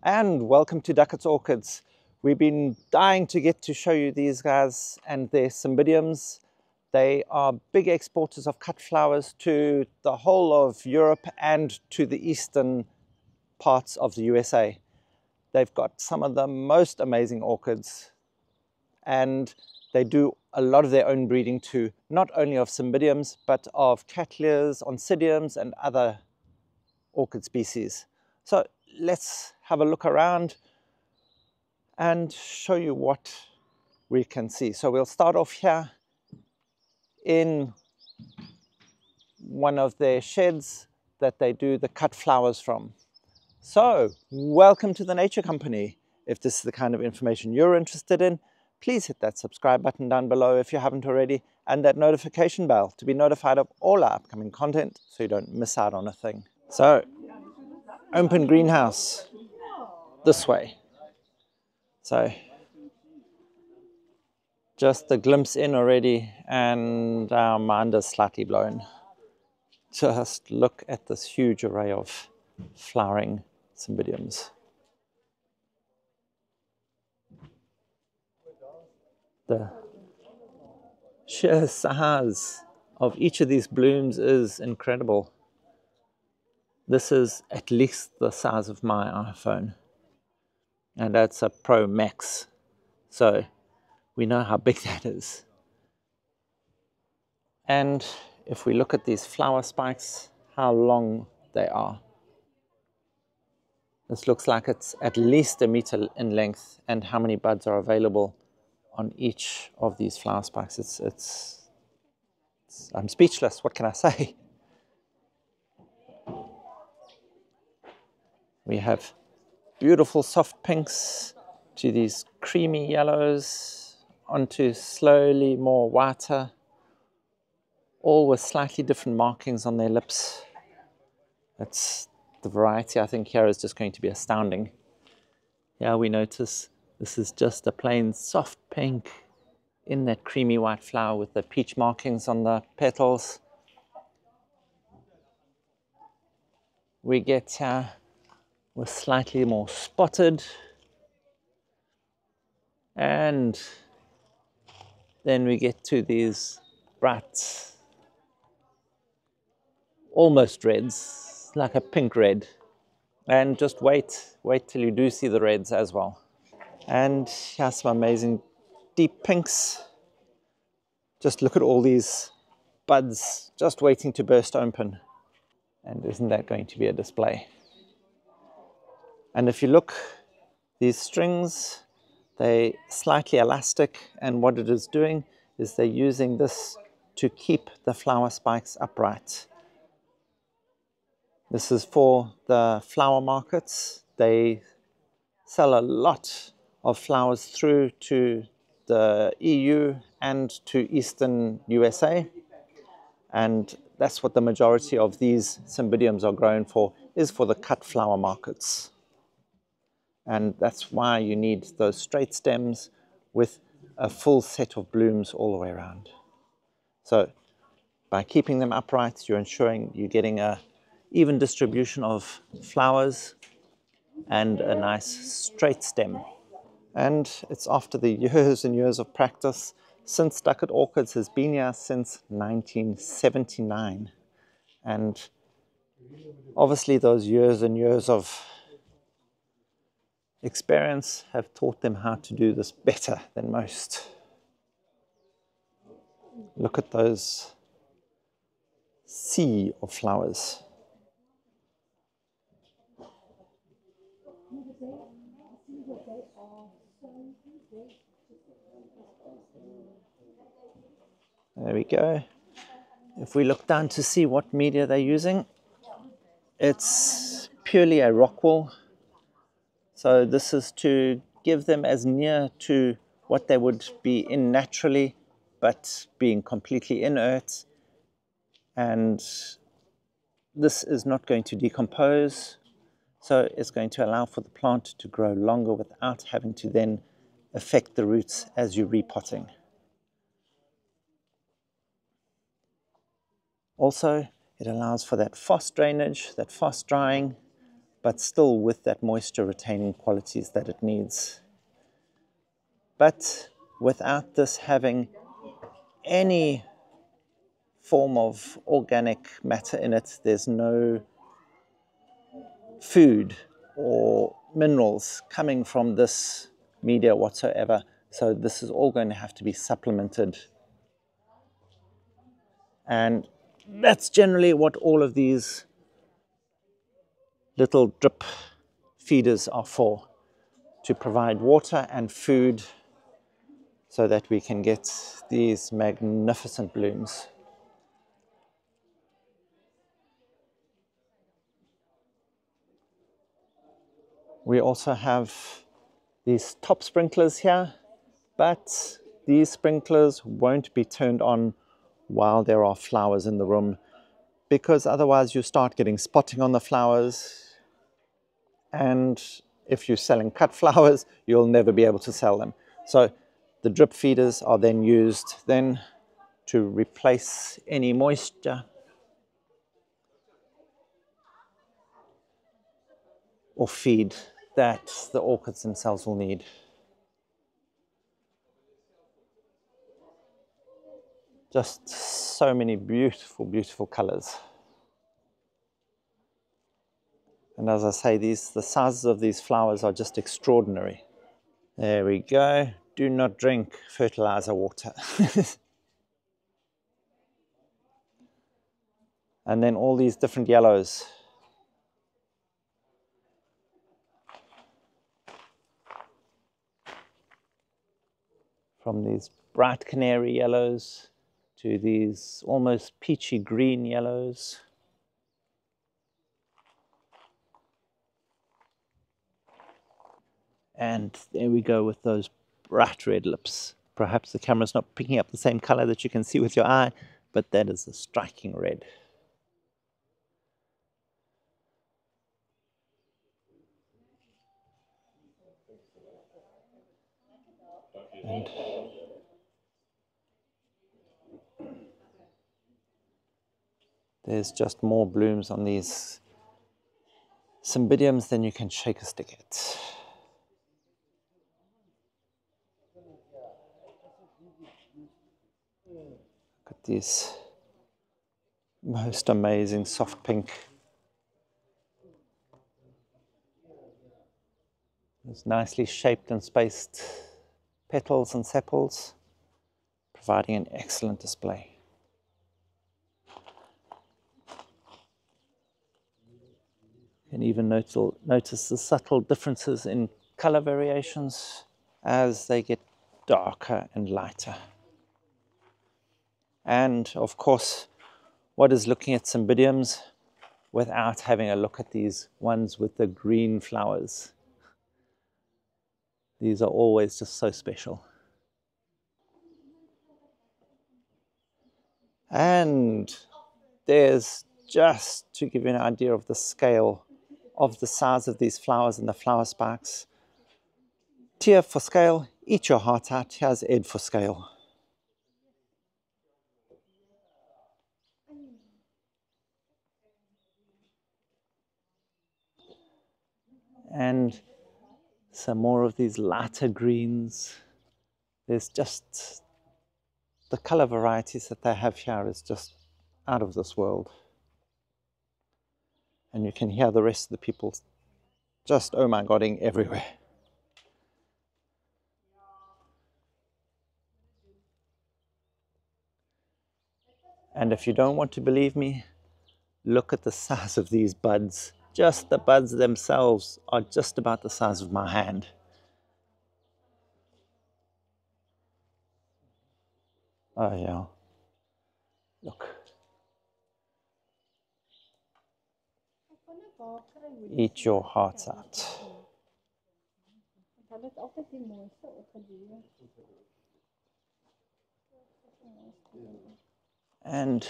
And welcome to Duckitt Orchids. We've been dying to get to show you these guys and their Cymbidiums. They are big exporters of cut flowers to the whole of Europe and to the eastern parts of the USA. They've got some of the most amazing orchids, and they do a lot of their own breeding too, not only of Cymbidiums, but of Cattleyas, Oncidiums, and other orchid species. So let's have a look around and show you what we can see. So we'll start off here in one of their sheds that they do the cut flowers from. So welcome to the Nature Company. If this is the kind of information you're interested in, please hit that subscribe button down below if you haven't already, and that notification bell to be notified of all our upcoming content so you don't miss out on a thing. So open greenhouse this way. So just a glimpse in already, and our mind is slightly blown. Just look at this huge array of flowering Cymbidiums. The sheer size of each of these blooms is incredible. This is at least the size of my iPhone, and that's a Pro Max, so we know how big that is. And if we look at these flower spikes, how long they are. This looks like it's at least 1 meter in length, and how many buds are available on each of these flower spikes. I'm speechless. What can I say? We have beautiful soft pinks to these creamy yellows onto slowly more whiter, all with slightly different markings on their lips. That's the variety, I think, here is just going to be astounding. Here we notice this is just a plain soft pink in that creamy white flower with the peach markings on the petals. We get here with slightly more spotted, and then we get to these bright, almost reds, like a pink red. And just wait till you do see the reds as well. And here's some amazing deep pinks. Just look at all these buds just waiting to burst open. And isn't that going to be a display? And if you look, these strings, they're slightly elastic, and what it is doing is they're using this to keep the flower spikes upright. This is for the flower markets. They sell a lot of flowers through to the EU and to Eastern USA. And that's what the majority of these Cymbidiums are grown for, is for the cut flower markets. And that's why you need those straight stems with a full set of blooms all the way around. So by keeping them upright, you're ensuring you're getting a even distribution of flowers and a nice straight stem. And it's after the years and years of practice, since Duckitt Orchids has been here since 1979. And obviously those years and years of experience have taught them how to do this better than most. Look at those sea of flowers. There we go. If we look down to see what media they're using, it's purely a rock wool. So this is to give them as near to what they would be in naturally, but being completely inert. And this is not going to decompose, so it's going to allow for the plant to grow longer without having to then affect the roots as you're repotting. Also, it allows for that fast drainage, that fast drying, but still with that moisture retaining qualities that it needs. But without this having any form of organic matter in it, there's no food or minerals coming from this media whatsoever. So this is all going to have to be supplemented. And that's generally what all of these little drip feeders are for, to provide water and food so that we can get these magnificent blooms. We also have these top sprinklers here, but these sprinklers won't be turned on while there are flowers in the room, because otherwise you start getting spotting on the flowers, and if you're selling cut flowers, you'll never be able to sell them. So the drip feeders are then used then to replace any moisture or feed that the orchids themselves will need. Just so many beautiful, beautiful colors. And as I say, the sizes of these flowers are just extraordinary. There we go. Do not drink fertilizer water. And then all these different yellows. From these bright canary yellows to these almost peachy green yellows. And there we go with those bright red lips. Perhaps the camera's not picking up the same color that you can see with your eye, but that is a striking red. And there's just more blooms on these Cymbidiums than you can shake a stick at. Look at these most amazing soft pink. Those nicely shaped and spaced petals and sepals, providing an excellent display. You can even notice the subtle differences in color variations as they get darker and lighter. And of course, what is looking at Cymbidiums without having a look at these ones with the green flowers? These are always just so special. And there's, just to give you an idea of the scale of the size of these flowers and the flower spikes. Tear for scale, eat your heart out. Here's Ed for scale. And some more of these lighter greens. There's just the color varieties that they have here is just out of this world. And you can hear the rest of the people just oh my godding everywhere. And if you don't want to believe me, look at the size of these buds. Just the buds themselves are just about the size of my hand. Oh yeah, look. Eat your hearts out. And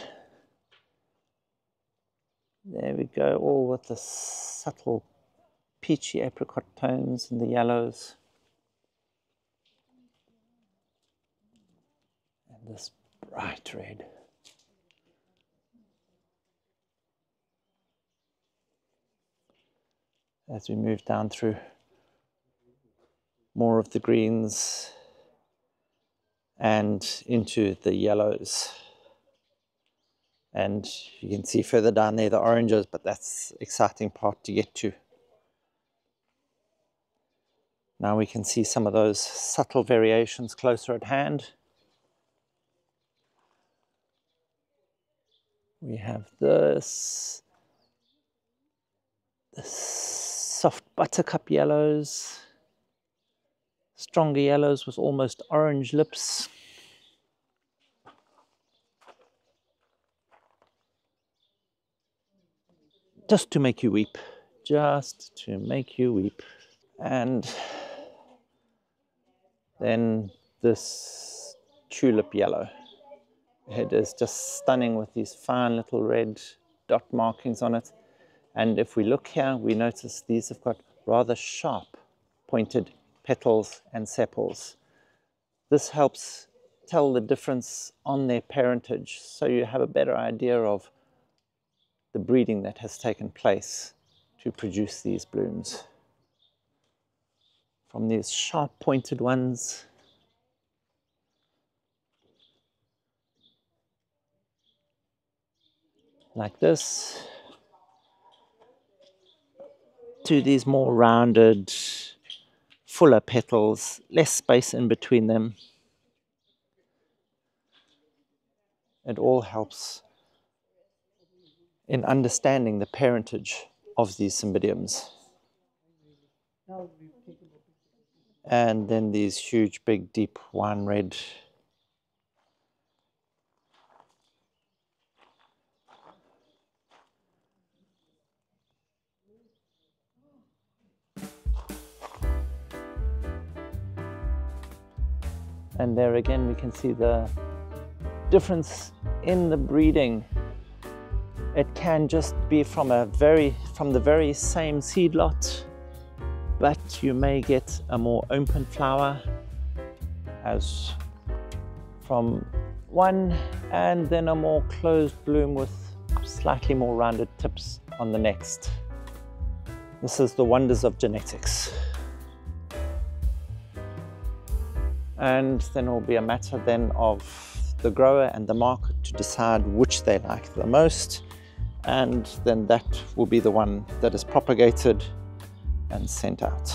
there we go, all with the subtle peachy apricot tones and the yellows. And this bright red. as we move down through more of the greens and into the yellows. And you can see further down there the oranges, but that's the exciting part to get to. Now we can see some of those subtle variations closer at hand. We have this soft buttercup yellows, stronger yellows with almost orange lips. Just to make you weep, just to make you weep. And then this tulip yellow. It is just stunning with these fine little red dot markings on it. And if we look here, we notice these have got rather sharp pointed petals and sepals. This helps tell the difference on their parentage, so you have a better idea of the breeding that has taken place to produce these blooms. From these sharp pointed ones like this, to these more rounded, fuller petals, less space in between them. It all helps in understanding the parentage of these Cymbidiums. And then these huge, big, deep wine red. And there again we can see the difference in the breeding. It can just be from the very same seed lot, but you may get a more open flower as from one, and then a more closed bloom with slightly more rounded tips on the next. This is the wonders of genetics. And then it will be a matter then of the grower and the market to decide which they like the most, and then that will be the one that is propagated and sent out.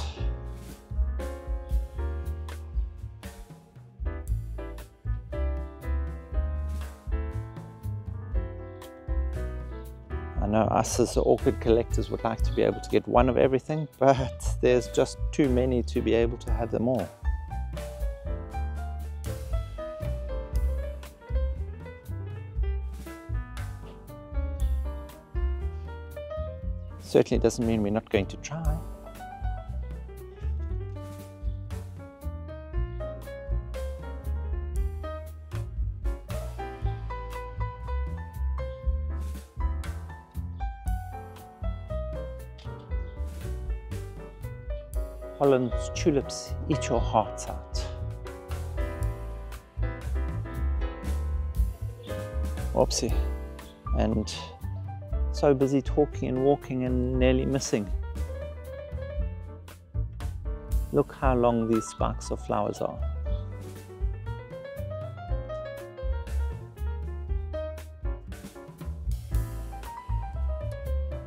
I know us as the orchid collectors would like to be able to get one of everything, but there's just too many to be able to have them all. Certainly doesn't mean we're not going to try. Holland's tulips eat your hearts out. Whoopsie. And so busy talking and walking and nearly missing. Look how long these spikes of flowers are.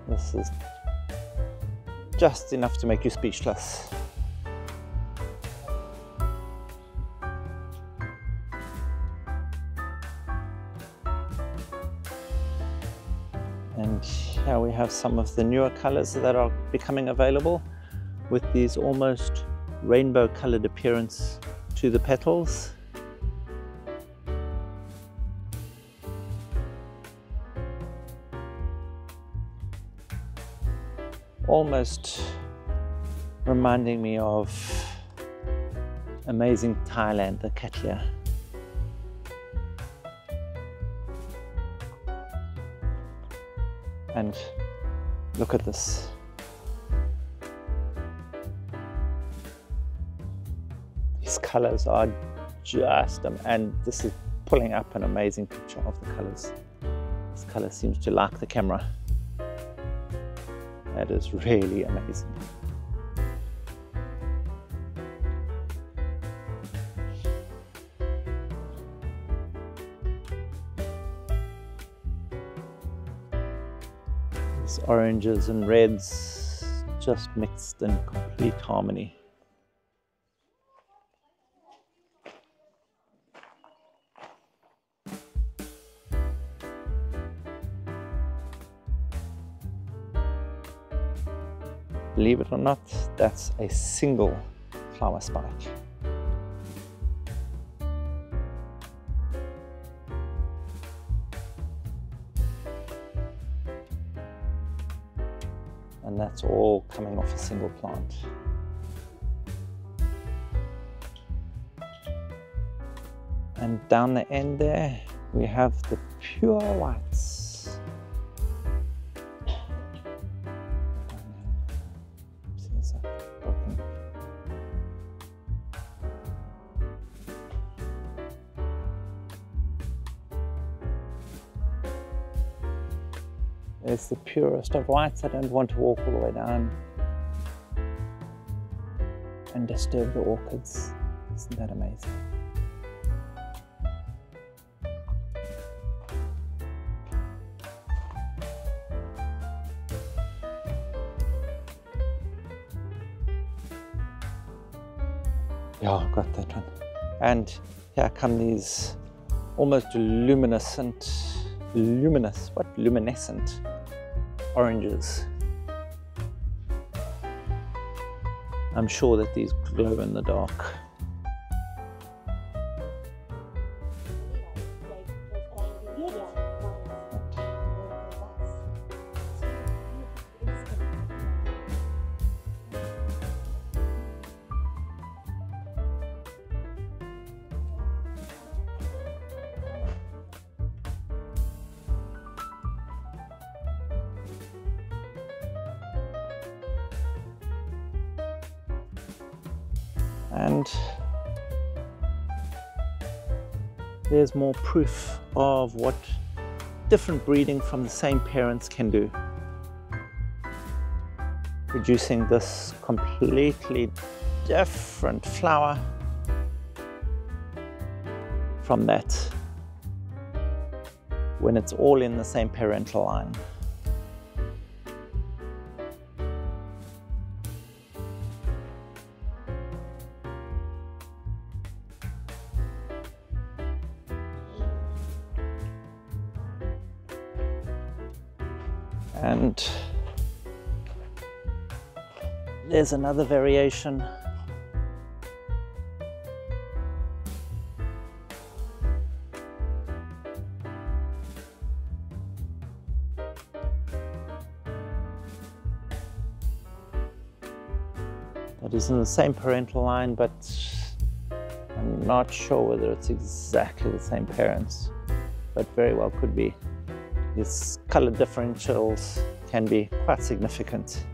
This is just enough to make you speechless. And here we have some of the newer colors that are becoming available with these almost rainbow colored appearance to the petals. Almost reminding me of amazing Thailand, the Cattleya. And look at this. These colors are just, and this is pulling up an amazing picture of the colors. This color seems to like the camera. That is really amazing. These oranges and reds just mixed in complete harmony. Believe it or not, that's a single flower spike. And that's all coming off a single plant. And down the end there, we have the pure whites. It's the purest of whites. I don't want to walk all the way down and disturb the orchids. Isn't that amazing? Yeah, I've got that one. And here come these almost luminescent oranges. I'm sure that these glow in the dark. And there's more proof of what different breeding from the same parents can do, producing this completely different flower from that when it's all in the same parental line. And there's another variation. That is in the same parental line, but I'm not sure whether it's exactly the same parents, but very well could be. These color differentials can be quite significant.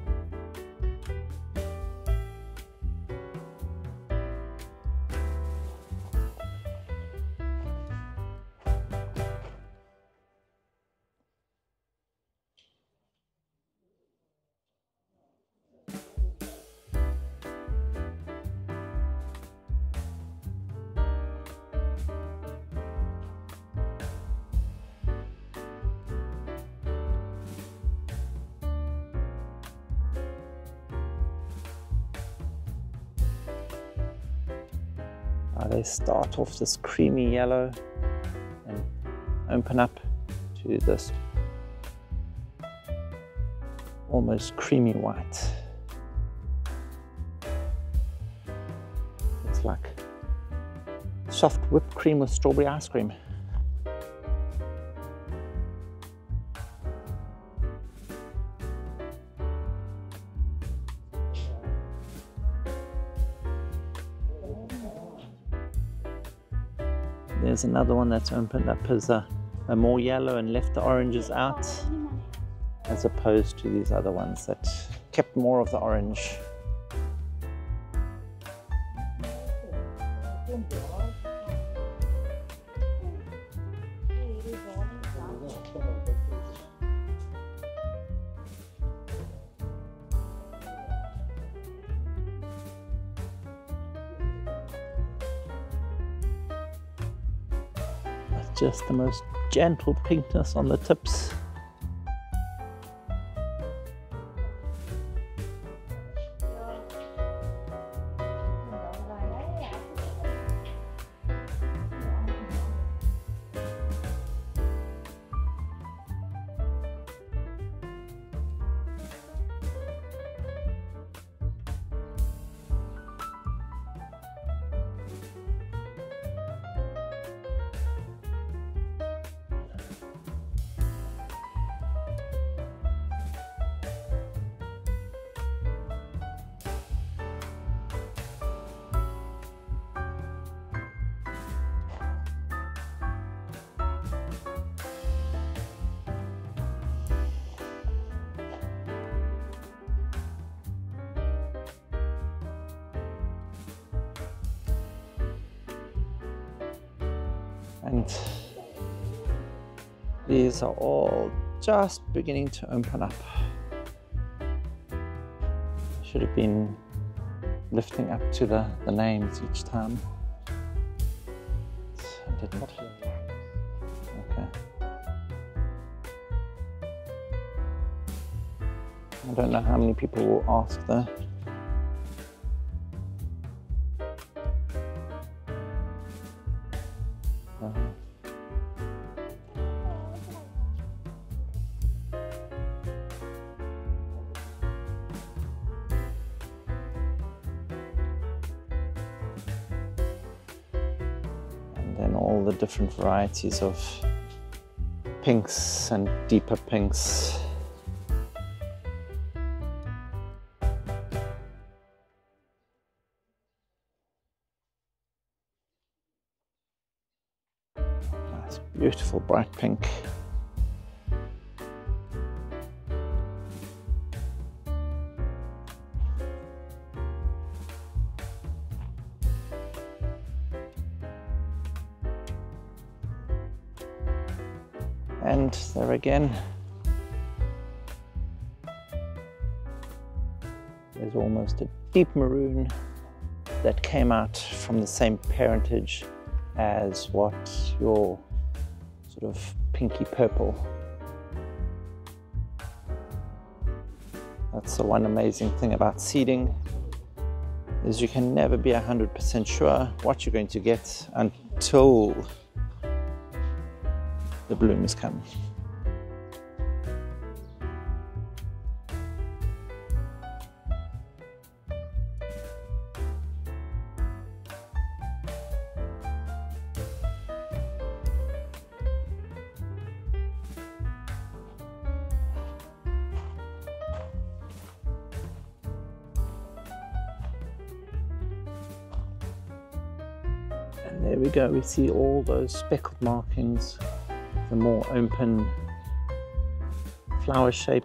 They start off this creamy yellow and open up to this almost creamy white. It's like soft whipped cream with strawberry ice cream. There's another one that's opened up as a more yellow and left the oranges out, as opposed to these other ones that kept more of the orange. Just the most gentle pinkness on the tips. And these are all just beginning to open up. Should have been lifting up to the names each time. I didn't. Okay. I don't know how many people will ask though. And all the different varieties of pinks and deeper pinks. Nice, beautiful bright pink. And there again, there's almost a deep maroon that came out from the same parentage as what your sort of pinky purple. That's the one amazing thing about seeding, is you can never be 100% sure what you're going to get until the blooms come. And there we go, we see all those speckled markings, the more open flower shape.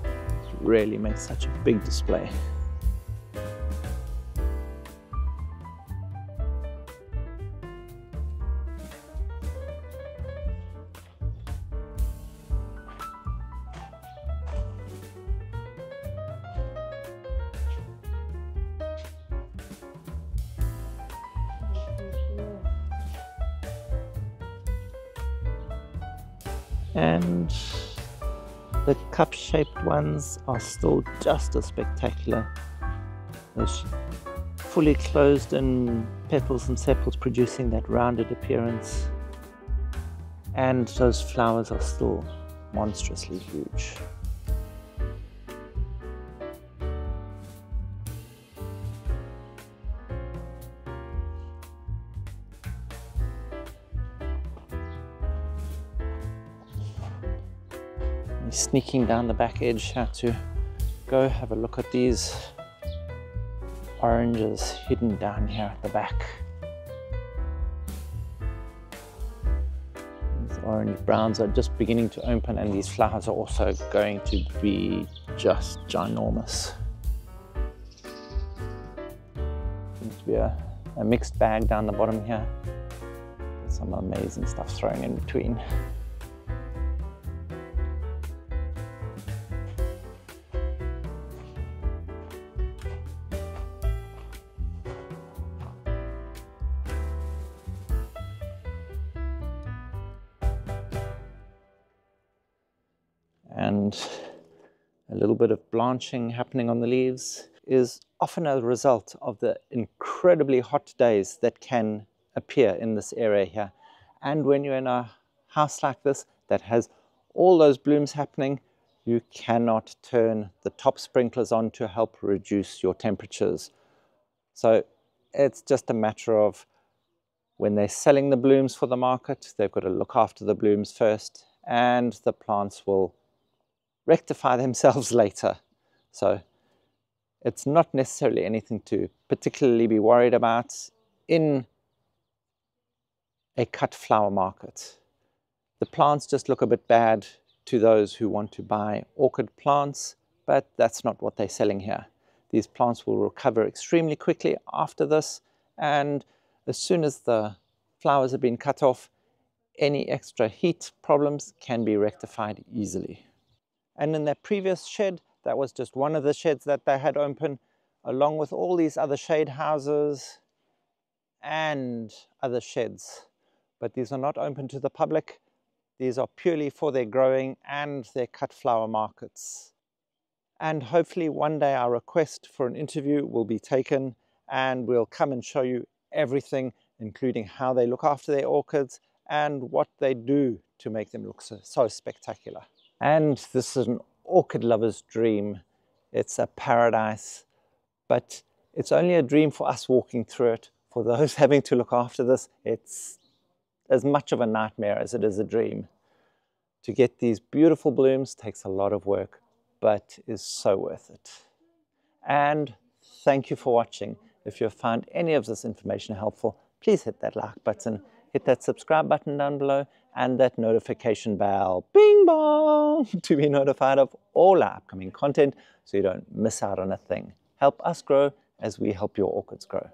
It really makes such a big display. And the cup-shaped ones are still just as spectacular. Those fully closed in petals and sepals producing that rounded appearance. And those flowers are still monstrously huge. Sneaking down the back edge, how to go have a look at these oranges hidden down here at the back. These orange browns are just beginning to open, and these flowers are also going to be just ginormous. Seems to be a mixed bag down the bottom here. Some amazing stuff thrown in between. and a little bit of blanching happening on the leaves is often a result of the incredibly hot days that can appear in this area here. And when you're in a house like this that has all those blooms happening, you cannot turn the top sprinklers on to help reduce your temperatures. So it's just a matter of when they're selling the blooms for the market, they've got to look after the blooms first, and the plants will rectify themselves later. So it's not necessarily anything to particularly be worried about in a cut flower market. The plants just look a bit bad to those who want to buy orchid plants, but that's not what they're selling here. These plants will recover extremely quickly after this, and as soon as the flowers have been cut off, any extra heat problems can be rectified easily. And in that previous shed, that was just one of the sheds that they had open, along with all these other shade houses and other sheds. But these are not open to the public. These are purely for their growing and their cut flower markets. And hopefully one day our request for an interview will be taken, and we'll come and show you everything, including how they look after their orchids and what they do to make them look so spectacular. And this is an orchid lover's dream. It's a paradise, but it's only a dream for us walking through it. For those having to look after this, it's as much of a nightmare as it is a dream. To get these beautiful blooms takes a lot of work, but is so worth it. And thank you for watching. If you have found any of this information helpful, please hit that like button, hit that subscribe button down below, and that notification bell, bing bong, to be notified of all our upcoming content so you don't miss out on a thing. Help us grow as we help your orchids grow.